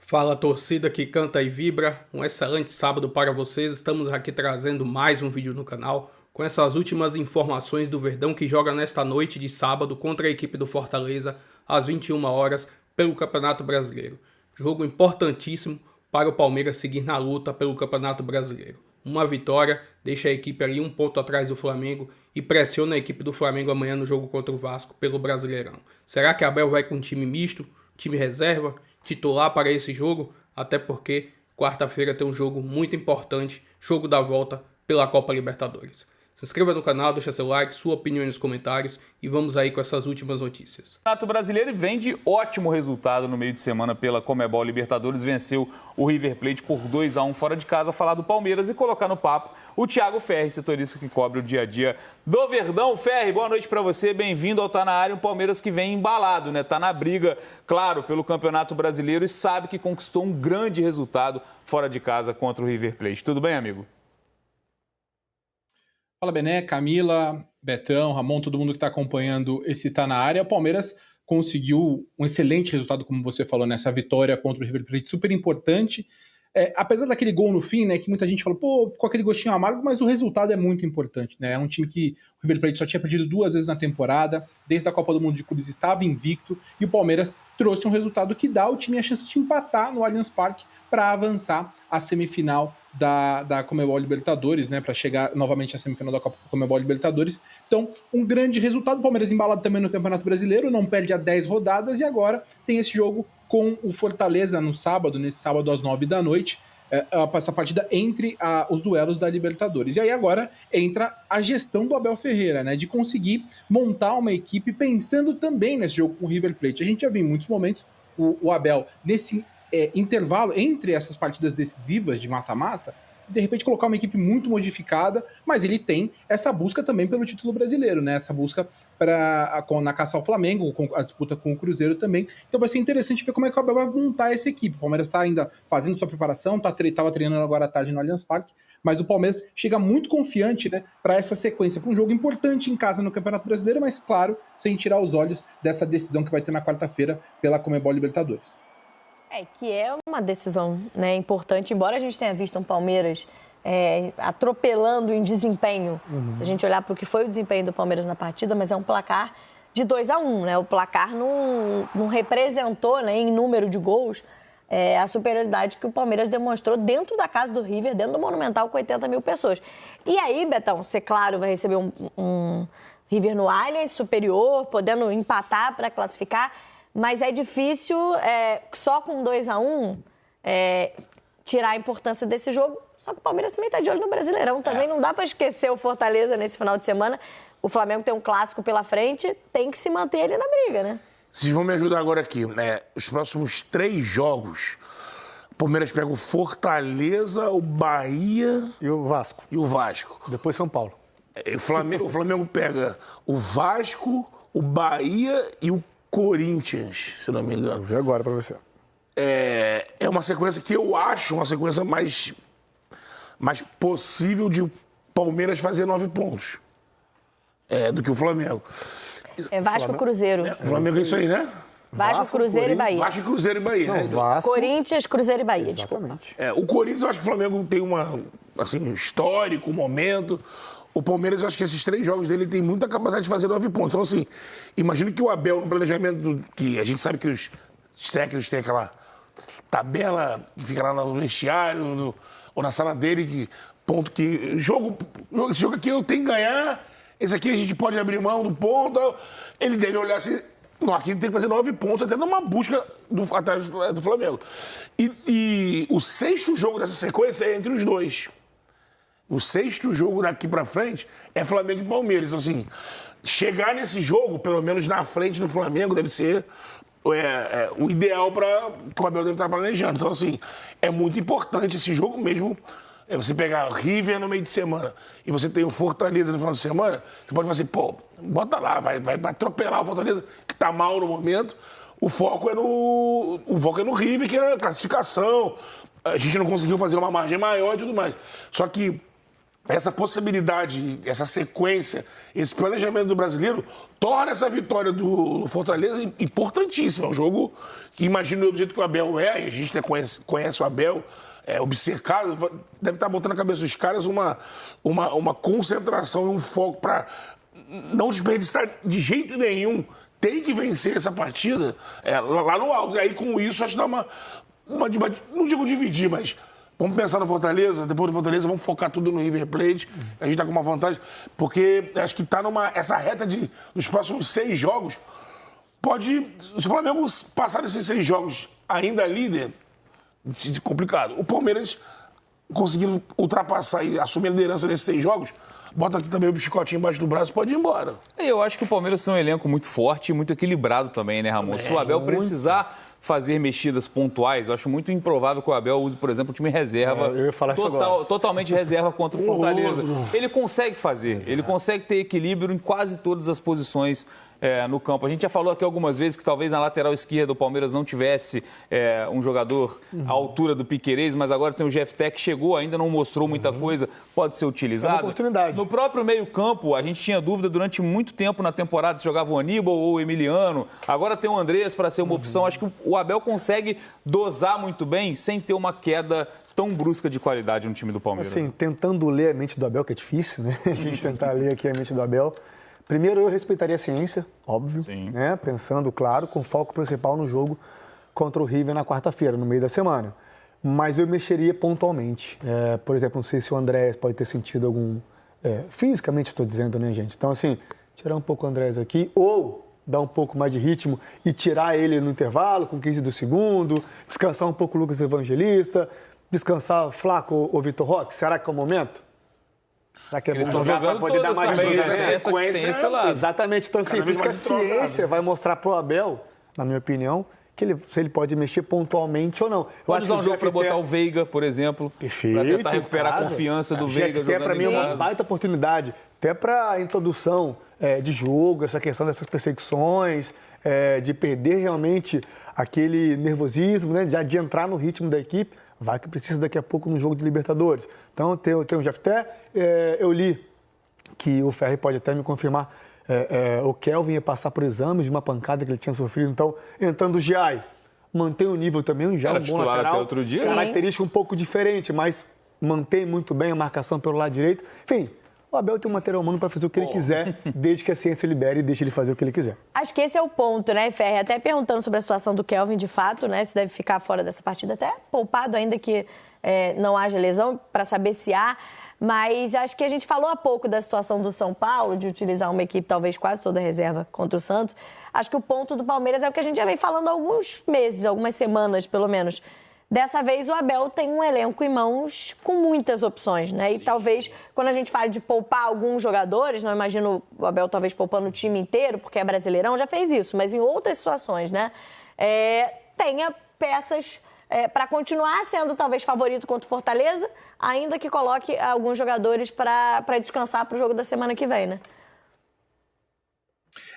Fala, torcida que canta e vibra, um excelente sábado para vocês. Estamos aqui trazendo mais um vídeo no canal com essas últimas informações do Verdão, que joga nesta noite de sábado contra a equipe do Fortaleza às 21 horas pelo Campeonato Brasileiro. Jogo importantíssimo para o Palmeiras seguir na luta pelo Campeonato Brasileiro. Uma vitória deixa a equipe ali um ponto atrás do Flamengo e pressiona a equipe do Flamengo amanhã no jogo contra o Vasco pelo Brasileirão. Será que Abel vai com um time misto, time reserva, titular para esse jogo? Até porque quarta-feira tem um jogo muito importante, jogo da volta pela Copa Libertadores. Se inscreva no canal, deixa seu like, sua opinião nos comentários e vamos aí com essas últimas notícias. O Campeonato Brasileiro vem de ótimo resultado no meio de semana pela Conmebol Libertadores, venceu o River Plate por 2-1 fora de casa. Falar do Palmeiras e colocar no papo o Thiago Ferri, setorista que cobre o dia a dia do Verdão. Ferri, boa noite para você, bem-vindo ao Tá Na Área, um Palmeiras que vem embalado, né? Tá na briga, claro, pelo Campeonato Brasileiro e sabe que conquistou um grande resultado fora de casa contra o River Plate. Tudo bem, amigo? Fala, Bené, Camila, Betão, Ramon, todo mundo que está acompanhando esse Tá Na Área. O Palmeiras conseguiu um excelente resultado, como você falou, nessa vitória contra o River Plate, super importante. Apesar daquele gol no fim, né, que muita gente falou, pô, ficou aquele gostinho amargo, mas o resultado é muito importante, né? É um time que o River Plate só tinha perdido 2 vezes na temporada, desde a Copa do Mundo de Clubes estava invicto, e o Palmeiras trouxe um resultado que dá ao time a chance de empatar no Allianz Parque para avançar à semifinal da Conmebol Libertadores, né, para chegar novamente à semifinal da Copa Conmebol Libertadores. Então, um grande resultado. O Palmeiras embalado também no Campeonato Brasileiro, não perde há 10 rodadas e agora tem esse jogo com o Fortaleza no sábado, nesse sábado às 9 da noite, essa partida entre os duelos da Libertadores. E aí agora entra a gestão do Abel Ferreira, né, de conseguir montar uma equipe pensando também nesse jogo com o River Plate. A gente já viu em muitos momentos o Abel nesse intervalo entre essas partidas decisivas de mata-mata, de repente colocar uma equipe muito modificada, mas ele tem essa busca também pelo título brasileiro, né? Essa busca na caça ao Flamengo, com a disputa com o Cruzeiro também. Então vai ser interessante ver como é que o Abel vai montar essa equipe. O Palmeiras está ainda fazendo sua preparação, estava treinando agora à tarde no Allianz Parque, mas o Palmeiras chega muito confiante, né, para essa sequência, para um jogo importante em casa no Campeonato Brasileiro, mas claro, sem tirar os olhos dessa decisão que vai ter na quarta-feira pela Conmebol Libertadores. Que é uma decisão, né, importante, embora a gente tenha visto um Palmeiras atropelando em desempenho, se a gente olhar para o que foi o desempenho do Palmeiras na partida, mas é um placar de 2-1, né? O placar não representou, né, em número de gols a superioridade que o Palmeiras demonstrou dentro da casa do River, dentro do Monumental, com 80 mil pessoas. E aí, Betão, você, claro, vai receber um River no Allianz superior, podendo empatar para classificar, mas é difícil, só com 2-1, tirar a importância desse jogo. Só que o Palmeiras também está de olho no Brasileirão. Também não dá para esquecer o Fortaleza nesse final de semana. O Flamengo tem um clássico pela frente, tem que se manter ele na briga, né? Vocês vão me ajudar agora aqui. Os próximos 3 jogos, o Palmeiras pega o Fortaleza, o Bahia... E o Vasco. Depois São Paulo. O Flamengo pega o Vasco, o Bahia e o Corinthians, se não me engano. Vou ver agora pra você. É uma sequência que eu acho uma sequência mais possível de o Palmeiras fazer 9 pontos do que o Flamengo. Vasco e Cruzeiro. O Flamengo é isso aí, né? Vasco, Cruzeiro e Bahia. Vasco, Cruzeiro e Bahia. Não, Vasco... Corinthians, Cruzeiro e Bahia, Exatamente. desculpa. O Corinthians, eu acho que o Flamengo tem histórico, momento. O Palmeiras, eu acho que esses 3 jogos dele tem muita capacidade de fazer 9 pontos. Então, assim, imagino que o Abel, no planejamento, que a gente sabe que os técnicos têm aquela tabela que fica lá no vestiário ou na sala dele, esse jogo aqui eu tenho que ganhar, esse aqui a gente pode abrir mão do ponto. Ele deve olhar assim, não, aqui tem que fazer 9 pontos, até numa busca atrás do Flamengo. E o 6º jogo dessa sequência é entre os dois. O 6º jogo daqui pra frente é Flamengo e Palmeiras. Então, assim, chegar nesse jogo, pelo menos na frente do Flamengo, deve ser o ideal para que o Abel deve estar planejando. Então, assim, é muito importante esse jogo mesmo. Você pegar o River no meio de semana e você tem o Fortaleza no final de semana, você pode fazer, bota lá, vai atropelar o Fortaleza, que tá mal no momento. O foco é no River, que é a classificação. A gente não conseguiu fazer uma margem maior e tudo mais. Só que essa possibilidade, essa sequência, esse planejamento do brasileiro torna essa vitória do Fortaleza importantíssima. É um jogo que, imagino eu, do jeito que o Abel é, e a gente conhece o Abel, obcecado, deve estar botando na cabeça dos caras uma concentração e um foco para não desperdiçar de jeito nenhum. Tem que vencer essa partida lá no alto. E aí, com isso, acho que dá uma não digo dividir, mas vamos pensar no Fortaleza, depois do Fortaleza vamos focar tudo no River Plate. A gente está com uma vantagem, porque acho que está essa reta dos próximos 6 jogos. Se o Flamengo passar desses 6 jogos ainda líder, complicado. O Palmeiras conseguindo ultrapassar e assumir a liderança nesses 6 jogos, bota aqui também o biscotinho embaixo do braço e pode ir embora. Eu acho que o Palmeiras tem um elenco muito forte e muito equilibrado também, né, Ramon? Se o Abel precisar fazer mexidas pontuais, eu acho muito improvável que o Abel use, por exemplo, o time reserva. Eu ia falar isso agora. Totalmente reserva contra o Fortaleza. Ele consegue fazer, ele consegue ter equilíbrio em quase todas as posições no campo. A gente já falou aqui algumas vezes que talvez na lateral esquerda o Palmeiras não tivesse um jogador à altura do Piquerez, mas agora tem o Jefté que chegou, ainda não mostrou muita coisa, pode ser utilizado. É uma oportunidade. No próprio meio-campo, a gente tinha dúvida durante muito tempo na temporada se jogava o Aníbal ou o Emiliano. Agora tem o Andrés para ser uma opção. Acho que o Abel consegue dosar muito bem sem ter uma queda tão brusca de qualidade no time do Palmeiras. Assim, tentando ler a mente do Abel, que é difícil, né? A gente tentar ler aqui a mente do Abel. Primeiro, eu respeitaria a ciência, óbvio, né? Pensando, claro, com foco principal no jogo contra o River na quarta-feira, no meio da semana. Mas eu mexeria pontualmente. Por exemplo, não sei se o Andrés pode ter sentido algum... fisicamente, estou dizendo, né, gente? Então, assim, tirar um pouco o Andrés aqui, ou dar um pouco mais de ritmo e tirar ele no intervalo, com 15 do segundo, descansar um pouco o Lucas Evangelista, descansar o Flaco ou Vitor Roque. Será que é o momento? Será que eles estão jogando poder dar mais também, sequência? esse lado. Exatamente. Então, assim, por isso que a ciência vai mostrar para o Abel, na minha opinião, se ele pode mexer pontualmente ou não. Pode usar um jogo para botar o Veiga, por exemplo. Perfeito. Para tentar recuperar a confiança do Veiga jogando para mim é uma baita oportunidade, até para a introdução de jogo, essa questão dessas perseguições, de perder realmente aquele nervosismo, né, de entrar no ritmo da equipe. Vai que precisa daqui a pouco no jogo de Libertadores. Então, tem o Jefté, eu li que o Ferri pode até me confirmar, o Kelvin ia passar por exames de uma pancada que ele tinha sofrido. Então, entrando o Giai, mantém o nível também, já um bom lateral. Até outro dia. Característica um pouco diferente, mas mantém muito bem a marcação pelo lado direito. Enfim, o Abel tem um material humano para fazer o que ele quiser, desde que a ciência libere e deixe ele fazer o que ele quiser. Acho que esse é o ponto, né, Ferri? Até perguntando sobre a situação do Kelvin, de fato, né, se deve ficar fora dessa partida, até poupado, ainda que não haja lesão, para saber se há. Mas acho que a gente falou há pouco da situação do São Paulo, de utilizar uma equipe talvez quase toda reserva contra o Santos. Acho que o ponto do Palmeiras é o que a gente já vem falando há alguns meses, algumas semanas, pelo menos. Dessa vez, o Abel tem um elenco em mãos com muitas opções, né? E talvez, quando a gente fala de poupar alguns jogadores, não imagino o Abel talvez poupando o time inteiro, porque é Brasileirão, já fez isso, mas em outras situações, né? Tenha peças para continuar sendo talvez favorito contra o Fortaleza, ainda que coloque alguns jogadores para descansar para o jogo da semana que vem, né?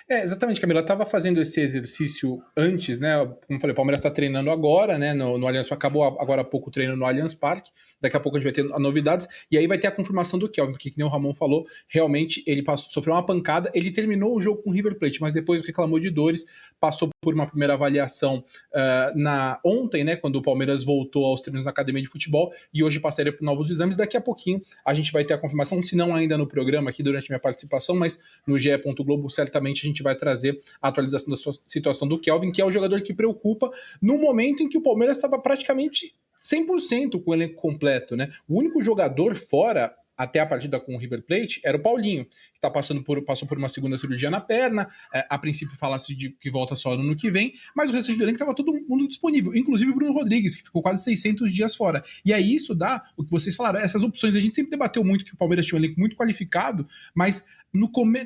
Exatamente, Camila. Eu estava fazendo esse exercício antes, né? Como eu falei, o Palmeiras está treinando agora, né? No Allianz, acabou agora há pouco o treino no Allianz Parque. Daqui a pouco a gente vai ter novidades. E aí vai ter a confirmação do Kelvin, porque, que nem o Ramon falou, realmente ele sofreu uma pancada. Ele terminou o jogo com o River Plate, mas depois reclamou de dores. Passou por uma primeira avaliação ontem, né? Quando o Palmeiras voltou aos treinos na academia de futebol. E hoje passaria por novos exames. Daqui a pouquinho a gente vai ter a confirmação, se não ainda no programa, aqui durante minha participação, mas no GE. Globo, certamente a gente vai trazer a atualização da situação do Kelvin, que é o jogador que preocupa no momento em que o Palmeiras estava praticamente 100% com o elenco completo, né? O único jogador fora até a partida com o River Plate era o Paulinho, que passou por uma segunda cirurgia na perna. A princípio fala-se de que volta só no ano que vem, mas o restante do elenco estava todo mundo disponível, inclusive o Bruno Rodrigues, que ficou quase 600 dias fora. E aí isso dá o que vocês falaram, essas opções. A gente sempre debateu muito que o Palmeiras tinha um elenco muito qualificado, mas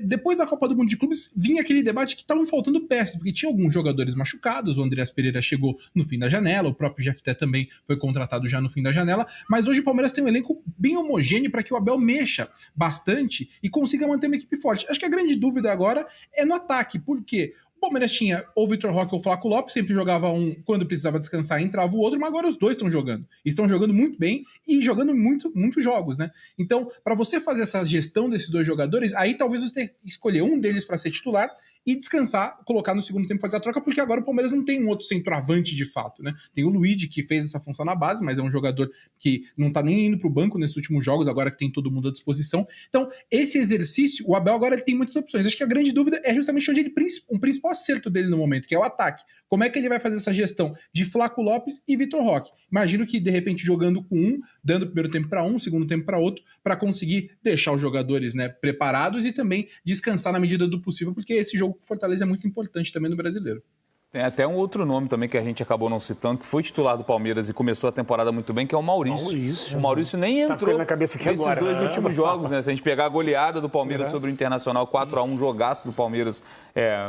depois da Copa do Mundo de Clubes, vinha aquele debate que estavam faltando peças, porque tinha alguns jogadores machucados, o Andreas Pereira chegou no fim da janela, o próprio Jefté também foi contratado já no fim da janela, mas hoje o Palmeiras tem um elenco bem homogêneo para que o Abel mexa bastante e consiga manter uma equipe forte. Acho que a grande dúvida agora é no ataque, porque o Palmeiras tinha ou Vitor Roque ou Flaco Lopes, sempre jogava um, quando precisava descansar, entrava o outro, mas agora os dois estão jogando. E estão jogando muito bem e jogando muitos jogos, né? Então, para você fazer essa gestão desses dois jogadores, aí talvez você tenha que escolher um deles para ser titular e descansar, colocar no segundo tempo, fazer a troca, porque agora o Palmeiras não tem um outro centroavante de fato, né? Tem o Luigi, que fez essa função na base, mas é um jogador que não tá nem indo pro banco nesses últimos jogos, agora que tem todo mundo à disposição. Então, esse exercício, o Abel agora ele tem muitas opções. Acho que a grande dúvida é justamente onde um principal acerto dele no momento, que é o ataque. Como é que ele vai fazer essa gestão de Flaco Lopes e Vitor Roque? Imagino que, de repente, jogando com um, dando o primeiro tempo para um, segundo tempo para outro, para conseguir deixar os jogadores, né, preparados e também descansar na medida do possível, porque esse jogo com Fortaleza é muito importante também no Brasileiro. Tem até um outro nome também que a gente acabou não citando, que foi titular do Palmeiras e começou a temporada muito bem, que é o Maurício. O Maurício nem entrou na cabeça aqui nesses agora, dois últimos jogos, né? Se a gente pegar a goleada do Palmeiras sobre o Internacional, 4-1, jogaço do Palmeiras,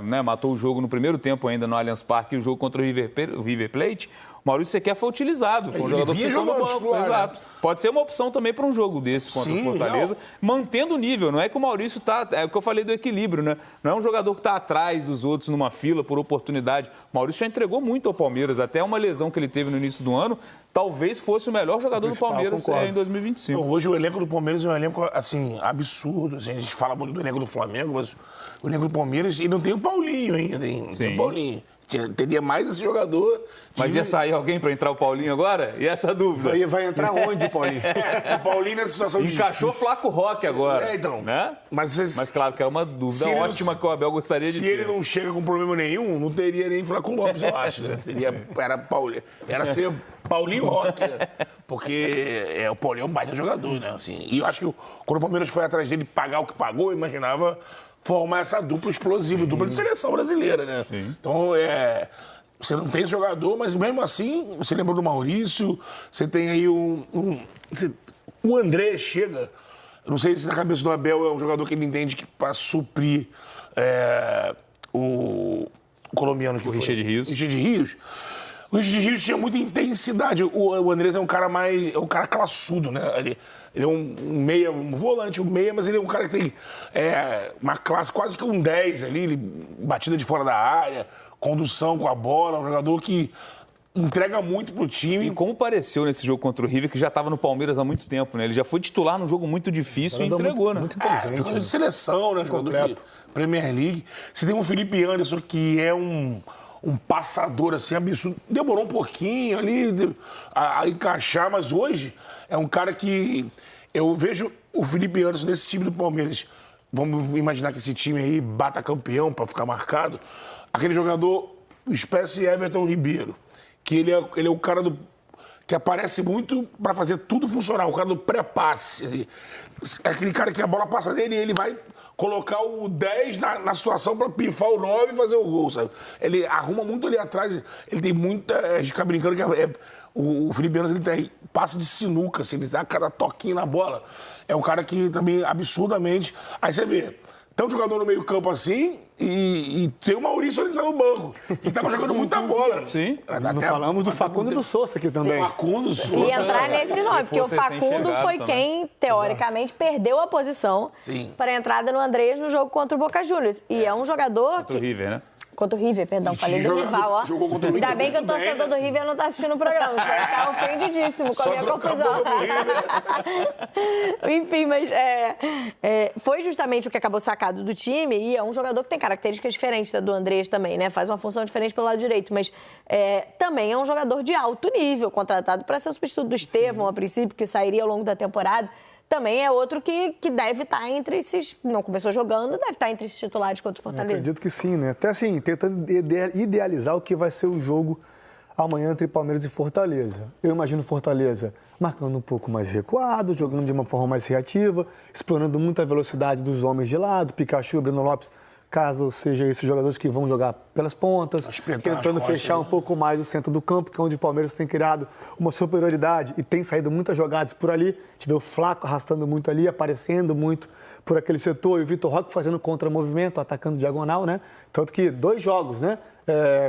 né? Matou o jogo no primeiro tempo ainda no Allianz Parque, e o jogo contra o River Plate. O Maurício sequer foi utilizado, foi um jogador que ficou no banco. Titular, exato. Né? Pode ser uma opção também para um jogo desse contra o Fortaleza, mantendo o nível. Não é que o Maurício está... É o que eu falei do equilíbrio, né? Não é um jogador que está atrás dos outros numa fila por oportunidade. O Maurício já entregou muito ao Palmeiras, até uma lesão que ele teve no início do ano, talvez fosse o melhor jogador do Palmeiras em 2025. Então, hoje o elenco do Palmeiras é um elenco, assim, absurdo. Assim, a gente fala muito do elenco do Flamengo, mas o elenco do Palmeiras, e não tem o Paulinho ainda, hein? Tem o Paulinho. Teria mais esse jogador. Mas ia sair alguém para entrar o Paulinho agora? E essa dúvida? Vai entrar onde o Paulinho? O Paulinho nessa situação de... Encaixou Flaco Roque agora. Então. Né? Mas claro que é uma dúvida ótima que o Abel gostaria de ter. Se ele não chega com problema nenhum, não teria nem Flaco Lopes, eu acho. Né? Era ser Paulinho Roque, né? Porque o Paulinho é um baita jogador, né? Assim, e eu acho que quando o Palmeiras foi atrás dele pagar o que pagou, eu imaginava formar essa dupla explosiva, dupla de seleção brasileira, né? Sim. Então, você não tem jogador, mas mesmo assim, você lembra do Maurício, você tem aí o André chega, eu não sei se na cabeça do Abel é um jogador que ele entende que para suprir o colombiano que o Richard Rios. O Richard Rios tinha muita intensidade. O Andrés é um cara classudo, né? Ele é um meia, um volante, um meia, mas ele é um cara que tem uma classe quase que um 10 ali, batida de fora da área, condução com a bola, um jogador que entrega muito pro time. E como pareceu nesse jogo contra o River, que já estava no Palmeiras há muito tempo, né? Ele já foi titular num jogo muito difícil e entregou, né? Muito inteligente. Jogador de seleção, né? Jogador de Premier League. Você tem um Felipe Anderson, que é um passador assim absurdo. Demorou um pouquinho ali a encaixar, mas hoje é um cara que eu vejo o Felipe Anderson nesse time do Palmeiras. Vamos imaginar que esse time aí bata campeão para ficar marcado. Aquele jogador, espécie Everton Ribeiro, que ele é o cara que aparece muito para fazer tudo funcionar, o cara do pré-passe. É aquele cara que a bola passa dele e ele vai colocar o 10 na situação para pifar o 9 e fazer o gol, sabe? Ele arruma muito ali atrás, ele tem muita... A gente fica brincando que o Felipe Anderson, ele tem passe de sinuca, assim, ele dá cada toquinho na bola. É um cara que também, absurdamente... Aí você vê, tem um jogador no meio campo assim e tem o Maurício ali que tá no banco, que tava jogando muita bola. Sim. Não falamos do Facundo e do Sousa aqui também. Facundo, Se Sousa. entrar nesse nome, porque o Facundo foi quem, teoricamente, perdeu a posição para a entrada no Andrés no jogo contra o Boca Juniors. E é um jogador contra o River, né? Contra o River, perdão, falei do rival, ó. Ainda bem que o torcedor do River não tá assistindo o programa, você vai ficar ofendidíssimo com a minha confusão. Enfim, mas foi justamente o que acabou sacado do time, e é um jogador que tem características diferentes da do Andrés também, né? Faz uma função diferente pelo lado direito, mas também é um jogador de alto nível, contratado para ser o substituto do Estevão, a princípio, que sairia ao longo da temporada. Também é outro que deve estar entre esses... Não começou jogando, deve estar entre esses titulares contra o Fortaleza. Eu acredito que sim, né? Até assim, tentando idealizar o que vai ser o jogo amanhã entre Palmeiras e Fortaleza. Eu imagino Fortaleza marcando um pouco mais recuado, jogando de uma forma mais reativa, explorando muita velocidade dos homens de lado, Pikachu, Breno Lopes, caso sejam esses jogadores que vão jogar pelas pontas, tentando fechar um pouco mais o centro do campo, que é onde o Palmeiras tem criado uma superioridade e tem saído muitas jogadas por ali. A gente vê o Flaco arrastando muito ali, aparecendo muito por aquele setor, e o Vitor Roque fazendo contra-movimento, atacando diagonal, né? Tanto que 2 jogos, né?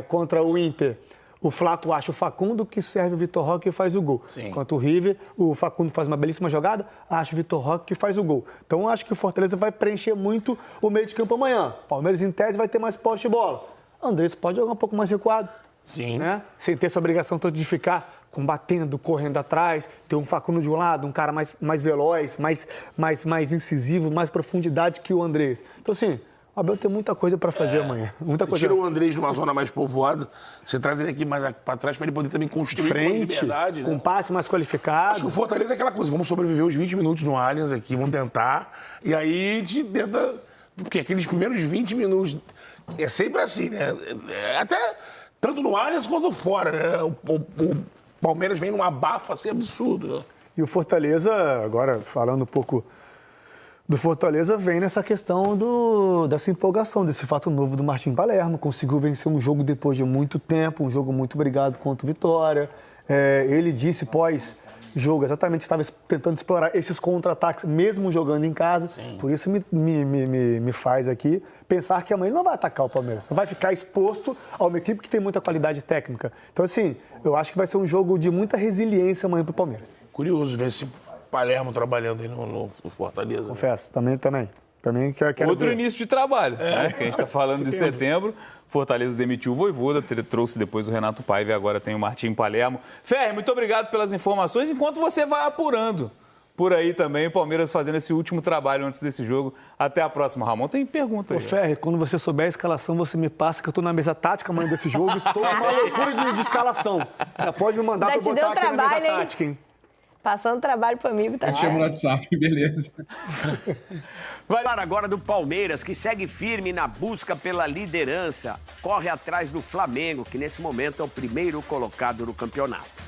Contra o Inter, o Flaco acha o Facundo, que serve o Vitor Roque e faz o gol. Sim. Enquanto o River, o Facundo faz uma belíssima jogada, acha o Vitor Roque que faz o gol. Então, acho que o Fortaleza vai preencher muito o meio de campo amanhã. Palmeiras, em tese, vai ter mais posse de bola. Andrés pode jogar um pouco mais recuado. Sim. Né? Sem ter essa obrigação toda de ficar combatendo, correndo atrás, ter um Facundo de um lado, um cara mais veloz, mais incisivo, mais profundidade que o Andrés. Então, assim, o Abel tem muita coisa para fazer amanhã. Muita Você coisa. tira o Andrés numa zona mais povoada, você traz ele aqui mais para trás para ele poder também construir frente, com liberdade. com né? passe mais qualificado. Acho que o Fortaleza é aquela coisa, vamos sobreviver os 20 minutos no Allianz aqui, vamos tentar, e aí a gente tenta, porque aqueles primeiros 20 minutos é sempre assim, né? Até tanto no Allianz quanto fora, né? O Palmeiras vem num abafa assim absurdo, né? E o Fortaleza, agora falando um pouco do Fortaleza, vem nessa questão dessa empolgação, desse fato novo do Martim Palermo. Conseguiu vencer um jogo depois de muito tempo, um jogo muito brigado contra o Vitória. Ele disse pós-jogo, exatamente, estava tentando explorar esses contra-ataques, mesmo jogando em casa. Sim. Por isso me faz aqui pensar que amanhã ele não vai atacar o Palmeiras. Não vai ficar exposto a uma equipe que tem muita qualidade técnica. Então, assim, eu acho que vai ser um jogo de muita resiliência amanhã para o Palmeiras. Curioso ver esse Palermo trabalhando aí no Fortaleza. Confesso, também quero Outro ver. início de trabalho, né? Que a gente está falando de setembro. Fortaleza demitiu o Vojvoda, trouxe depois o Renato Paiva e agora tem o Martim Palermo. Ferri, muito obrigado pelas informações. Enquanto você vai apurando por aí também, o Palmeiras fazendo esse último trabalho antes desse jogo. Até a próxima, Ramon. Tem pergunta aí. Ô, Ferri, quando você souber a escalação, você me passa que eu tô na mesa tática amanhã desse jogo e tô uma loucura de escalação. Já pode me mandar pra eu botar aqui na mesa tática, hein? Passando trabalho pro amigo, tá Eu chamo no WhatsApp, beleza. Vai falar agora do Palmeiras, que segue firme na busca pela liderança. Corre atrás do Flamengo, que nesse momento é o primeiro colocado no campeonato.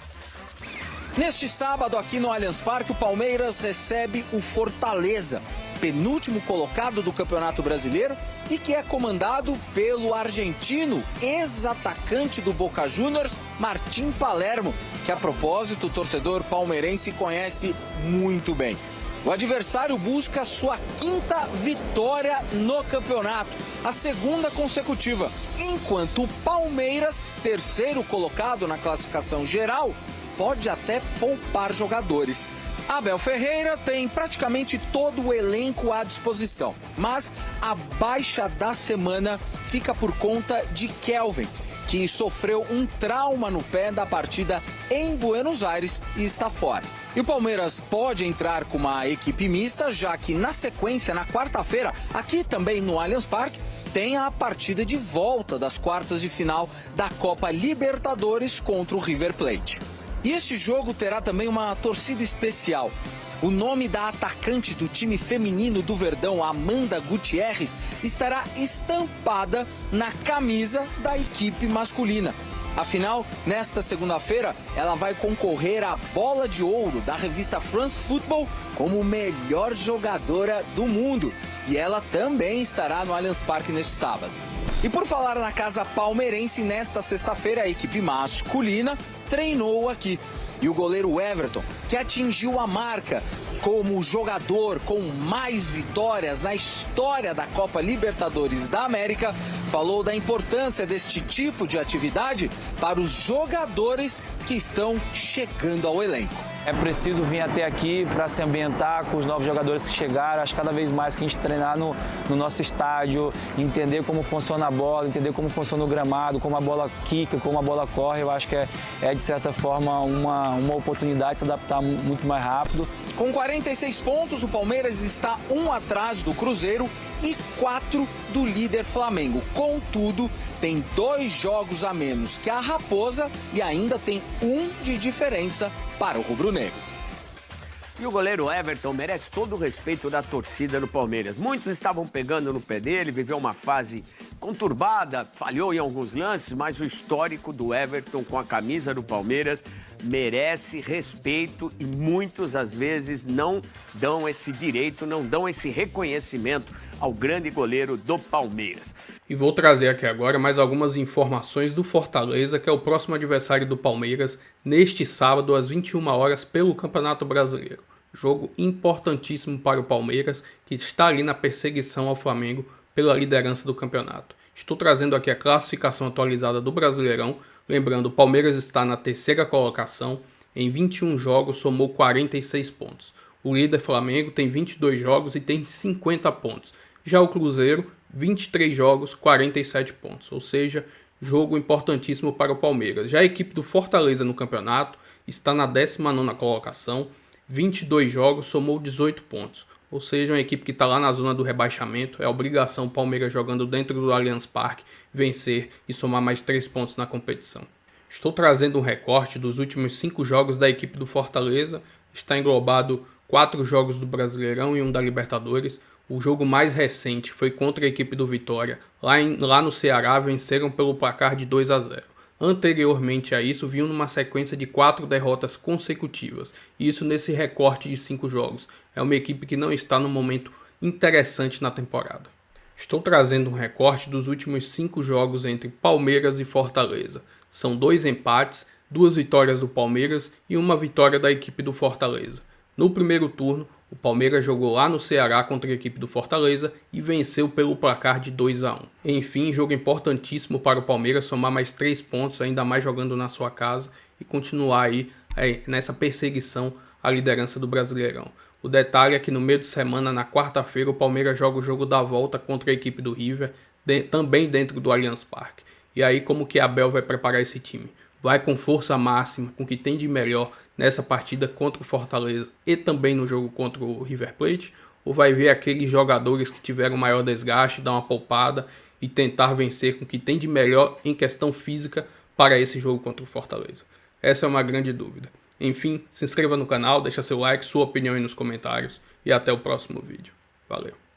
Neste sábado, aqui no Allianz Parque, o Palmeiras recebe o Fortaleza, penúltimo colocado do Campeonato Brasileiro e que é comandado pelo argentino, ex-atacante do Boca Juniors, Martim Palermo, que a propósito o torcedor palmeirense conhece muito bem. O adversário busca sua quinta vitória no campeonato, a segunda consecutiva, enquanto o Palmeiras, terceiro colocado na classificação geral, pode até poupar jogadores. Abel Ferreira tem praticamente todo o elenco à disposição, mas a baixa da semana fica por conta de Kelvin, que sofreu um trauma no pé da partida em Buenos Aires e está fora. E o Palmeiras pode entrar com uma equipe mista, já que na sequência, na quarta-feira, aqui também no Allianz Parque, tem a partida de volta das quartas de final da Copa Libertadores contra o River Plate. E este jogo terá também uma torcida especial. O nome da atacante do time feminino do Verdão, Amanda Gutierrez, estará estampada na camisa da equipe masculina. Afinal, nesta segunda-feira, ela vai concorrer à Bola de Ouro da revista France Football como melhor jogadora do mundo. E ela também estará no Allianz Parque neste sábado. E por falar na casa palmeirense, nesta sexta-feira, a equipe masculina treinou aqui. E o goleiro Everton, que atingiu a marca como jogador com mais vitórias na história da Copa Libertadores da América, falou da importância deste tipo de atividade para os jogadores que estão chegando ao elenco. É preciso vir até aqui para se ambientar com os novos jogadores que chegaram. Acho que cada vez mais que a gente treinar no nosso estádio, entender como funciona a bola, entender como funciona o gramado, como a bola quica, como a bola corre, eu acho que é de certa forma uma oportunidade de se adaptar muito mais rápido. Com 46 pontos, o Palmeiras está 1 atrás do Cruzeiro e 4 do líder Flamengo. Contudo, tem 2 jogos a menos que a Raposa e ainda tem 1 de diferença para o rubro-negro. E o goleiro Everton merece todo o respeito da torcida no Palmeiras. Muitos estavam pegando no pé dele, viveu uma fase conturbada, falhou em alguns lances, mas o histórico do Everton com a camisa do Palmeiras merece respeito e muitos, às vezes, não dão esse direito, não dão esse reconhecimento ao grande goleiro do Palmeiras. E vou trazer aqui agora mais algumas informações do Fortaleza, que é o próximo adversário do Palmeiras, neste sábado, às 21 horas, pelo Campeonato Brasileiro. Jogo importantíssimo para o Palmeiras, que está ali na perseguição ao Flamengo pela liderança do campeonato. Estou trazendo aqui a classificação atualizada do Brasileirão. Lembrando, o Palmeiras está na terceira colocação, em 21 jogos somou 46 pontos. O líder Flamengo tem 22 jogos e tem 50 pontos. Já o Cruzeiro 23 jogos, 47 pontos, ou seja, jogo importantíssimo para o Palmeiras. Já a equipe do Fortaleza no campeonato está na 19ª colocação, 22 jogos, somou 18 pontos. Ou seja, uma equipe que está lá na zona do rebaixamento. É obrigação o Palmeiras, jogando dentro do Allianz Parque, vencer e somar mais 3 pontos na competição. Estou trazendo um recorte dos últimos 5 jogos da equipe do Fortaleza. Está englobado 4 jogos do Brasileirão e 1 da Libertadores. O jogo mais recente foi contra a equipe do Vitória. Lá no Ceará, venceram pelo placar de 2-0. Anteriormente a isso, vinham numa sequência de 4 derrotas consecutivas. Isso nesse recorte de 5 jogos. É uma equipe que não está num momento interessante na temporada. Estou trazendo um recorte dos últimos 5 jogos entre Palmeiras e Fortaleza. São 2 empates, 2 vitórias do Palmeiras e 1 vitória da equipe do Fortaleza. No primeiro turno, o Palmeiras jogou lá no Ceará contra a equipe do Fortaleza e venceu pelo placar de 2-1. Enfim, jogo importantíssimo para o Palmeiras somar mais 3 pontos, ainda mais jogando na sua casa, e continuar aí nessa perseguição à liderança do Brasileirão. O detalhe é que no meio de semana, na quarta-feira, o Palmeiras joga o jogo da volta contra a equipe do River, também dentro do Allianz Parque. E aí, como que a Abel vai preparar esse time? Vai com força máxima, com o que tem de melhor nessa partida contra o Fortaleza e também no jogo contra o River Plate? Ou vai ver aqueles jogadores que tiveram maior desgaste, dar uma poupada e tentar vencer com o que tem de melhor em questão física para esse jogo contra o Fortaleza? Essa é uma grande dúvida. Enfim, se inscreva no canal, deixa seu like, sua opinião aí nos comentários e até o próximo vídeo. Valeu!